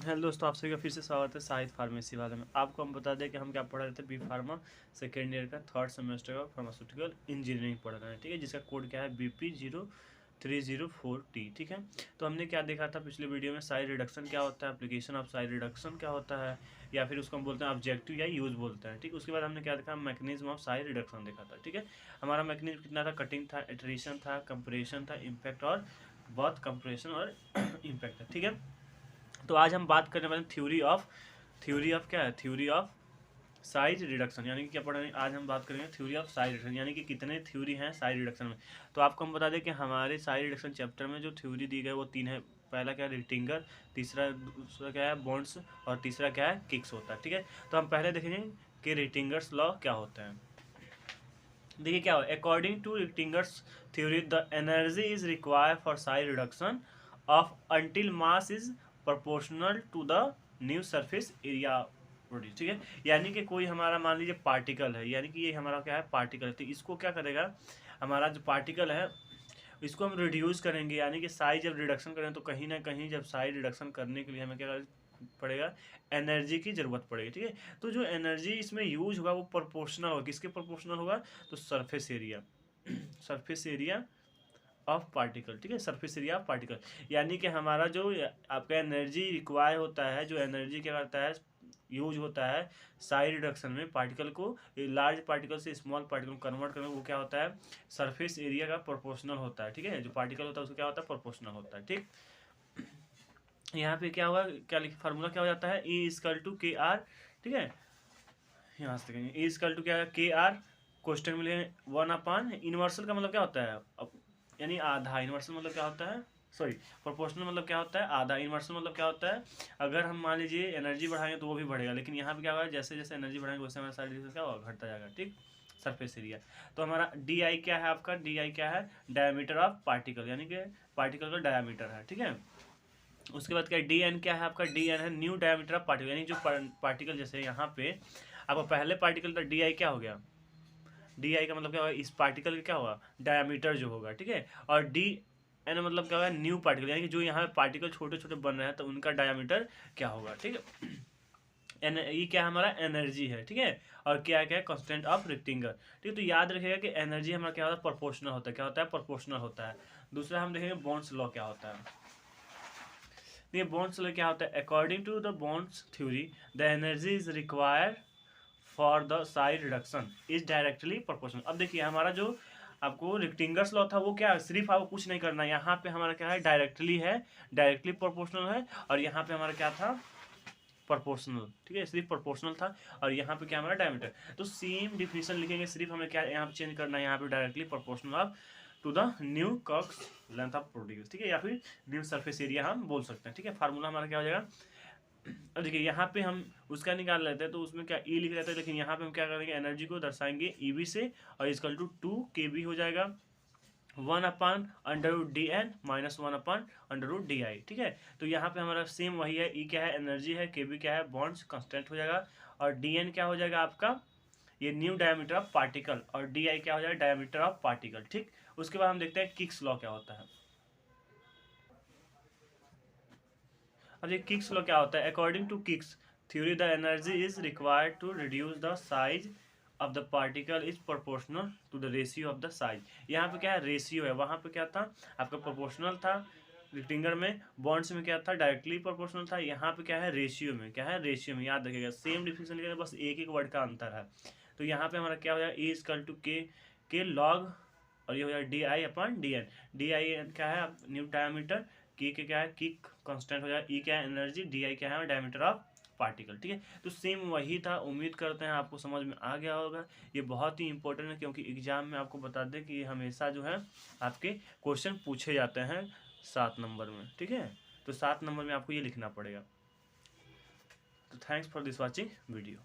Hello दोस्तों, आप सभी का फिर से स्वागत है साहित्य फार्मेसी वाले में। आपको हम बता दें कि हम क्या पढ़ रहे थे, बी फार्मा सेकेंड ईयर का थर्ड सेमेस्टर का फार्मास्यूटिकल इंजीनियरिंग पढ़ रहे हैं। ठीक है, जिसका कोड क्या है BP0304T। ठीक है, तो हमने क्या देखा था पिछले वीडियो में, साइड रिडक्शन क्या होता है, एप्लीकेशन ऑफ साइड रिडक्शन क्या होता है, या फिर उसको हम बोलते हैं ऑब्जेक्टिव या यूज बोलते हैं। ठीक, उसके बाद हमने क्या देखा, मैकेनिज्म ऑफ साइड रिडक्शन देखा था। ठीक है, हमारा मैकेनिज्म कितना था, कटिंग था, इटरेशन था, कंप्रेशन था, इम्पैक्ट और बहुत कंप्रेशन और इम्पैक्ट था। ठीक है, तो आज हम बात करने वाले हैं थ्योरी ऑफ क्या है, थ्योरी ऑफ साइज रिडक्शन। यानी कि क्या पढ़ रहे हैं, आज हम बात करेंगे थ्योरी ऑफ साइज रिडक्शन, यानी कि कितने थ्योरी हैं साइज रिडक्शन में। तो आपको हम बता दें कि हमारे साइज रिडक्शन चैप्टर में जो थ्योरी दी गई वो तीन है। पहला क्या है, रिटिंगर, दूसरा क्या है, बॉन्ड्स, और तीसरा क्या है, किक्स होता है। ठीक है, तो हम पहले देखेंगे कि रिटिंगर्स लॉ क्या होता है। देखिए क्या हो, according to Rittinger's theory the energy is required for size reduction of until mass is proportional to the new surface area produce. ठीक है, यानी कि कोई हमारा मान लीजिए पार्टिकल है, यानी कि ये हमारा क्या है, पार्टिकल है। तो इसको क्या करेगा, हमारा जो पार्टिकल है इसको हम रिड्यूस करेंगे, यानी कि साइज जब रिडक्शन करें तो कहीं ना कहीं जब साइज रिडक्शन करने के लिए हमें क्या पड़ेगा, एनर्जी की ज़रूरत पड़ेगी। ठीक है, तो जो एनर्जी इसमें यूज होगा वो प्रोपोर्शनल होगा, किसके प्रोपोर्शनल होगा, तो surface area surface area of particle. ठीक है, सरफेस एरिया ऑफ पार्टिकल, यानी कि हमारा जो आपका एनर्जी रिक्वायर होता है, जो एनर्जी क्या करता है, यूज होता है साइज रिडक्शन में, पार्टिकल को लार्ज पार्टिकल से स्मॉल पार्टिकल कन्वर्ट करने में, वो क्या होता है, सरफेस एरिया का प्रोपोर्शनल होता है। ठीक है, जो पार्टिकल होता है उसको क्या होता है, प्रोपोर्शनल होता है। ठीक, यहाँ पे क्या होगा, क्या लिखे, फार्मूला क्या हो जाता है, E=KR। ठीक है, यहाँ से देखेंगे E= क्या है, KR, क्वेश्चन में लिए 1/, इनवर्सल का मतलब क्या होता है, अब यानी आधा, इनवर्सल मतलब क्या होता है, सॉरी प्रोपोर्शनल मतलब क्या होता है, आधा, इनवर्सल मतलब क्या होता है, अगर हम मान लीजिए एनर्जी बढ़ाएंगे तो वो भी बढ़ेगा, लेकिन यहाँ पे क्या होगा, जैसे जैसे एनर्जी बढ़ाएंगे वैसे हमारा साइड डिस्टेंस क्या होगा, घटता जाएगा। ठीक, सरफेस एरिया। तो हमारा DI क्या है, आपका DI क्या है, डायमीटर ऑफ पार्टिकल, यानी कि पार्टिकल का डायमीटर है। ठीक है, उसके बाद क्या, DN क्या है, आपका DN है न्यू डायमीटर ऑफ पार्टिकल, यानी जो पार्टिकल, जैसे यहाँ पे आपका पहले पार्टिकल का DI क्या हो गया, DI का मतलब क्या होगा, इस पार्टिकल का क्या होगा, डायमीटर जो होगा। ठीक है, और DN मतलब क्या होगा, न्यू पार्टिकल, यानी कि जो यहाँ पे पार्टिकल छोटे छोटे बन रहे हैं तो उनका डायमीटर क्या होगा। ठीक है, ये क्या हमारा एनर्जी है। ठीक है, और क्या क्या है, कांस्टेंट ऑफ रेक्टेंगल। ठीक है, तो याद रखिएगा कि एनर्जी हमारा क्या होता है, प्रोपोर्शनल होता है, क्या होता है, प्रोपोर्शनल होता है। दूसरा हम देखेंगे बॉन्ड्स लॉ क्या होता है। ये बॉन्ड्स लॉ क्या होता है, according to the bonds theory the energy is required for the size reduction is directly proportional. अब देखिए हमारा जो आपको रेक्टेंगल्स लॉ था वो क्या, सिर्फ आपको कुछ नहीं करना, यहाँ पे हमारा क्या है, डायरेक्टली प्रोपोर्शनल है, और यहाँ पे हमारा क्या था, प्रोपोर्शनल। ठीक है, सिर्फ प्रोपोर्शनल था, और यहाँ पे क्या हमारा डायमीटर। तो सेम डिफिनेशन लिखेंगे, सिर्फ हमें क्या यहाँ पे चेंज करना है, यहाँ पे directly proportional of to the new curves length of produce. ठीक है, या फिर न्यू सरफेस एरिया हम बोल सकते हैं। ठीक है, फार्मूला हमारा क्या हो जाएगा, अब देखिए यहाँ पे हम उसका निकाल लेते हैं तो उसमें क्या E लिख लेते हैं, लेकिन यहाँ पे हम क्या करेंगे, एनर्जी को दर्शाएंगे EB से, और इसकल टू 2KB हो जाएगा 1/√DN माइनस 1/√DI। ठीक है, तो यहाँ पे हमारा सेम वही है, E क्या है, एनर्जी है, KB क्या है, बॉन्ड्स कांस्टेंट हो जाएगा, और DN क्या हो जाएगा आपका, ये न्यू डायमीटर ऑफ पार्टिकल, और DI क्या हो जाएगा, डायमीटर ऑफ पार्टिकल। ठीक, उसके बाद हम देखते हैं किक्स लॉ क्या होता है। अब ये किक्स लॉ क्या होता है, according to Kick's theory the energy is required to reduce the size of the particle is proportional to the ratio of the size. यहाँ पे क्या है, रेशियो है, वहाँ पे क्या था, आपका प्रोपोर्शनल था रेक्टेंगल में, बॉन्ड्स में क्या था, डायरेक्टली प्रोपोर्शनल था, यहाँ पे क्या है, रेशियो में, क्या है, रेशियो में। याद रखिएगा सेम डिफिनेशन लिखेगा, बस एक एक वर्ड का अंतर है। तो यहाँ पे हमारा क्या हो जाएगा, E=K लॉग, और ये हो जाएगा DI/DN। DI क्या है, न्यू डायमीटर, के क्या है, किक कांस्टेंट हो जाएगा, E क्या है, एनर्जी, DI क्या है, डायमीटर ऑफ पार्टिकल। ठीक है, तो सेम वही था, उम्मीद करते हैं आपको समझ में आ गया होगा। ये बहुत ही इंपॉर्टेंट है, क्योंकि एग्जाम में आपको बता दें कि हमेशा जो है आपके क्वेश्चन पूछे जाते हैं 7 नंबर में। ठीक है, तो 7 नंबर में आपको ये लिखना पड़ेगा। तो thanks for this watching video.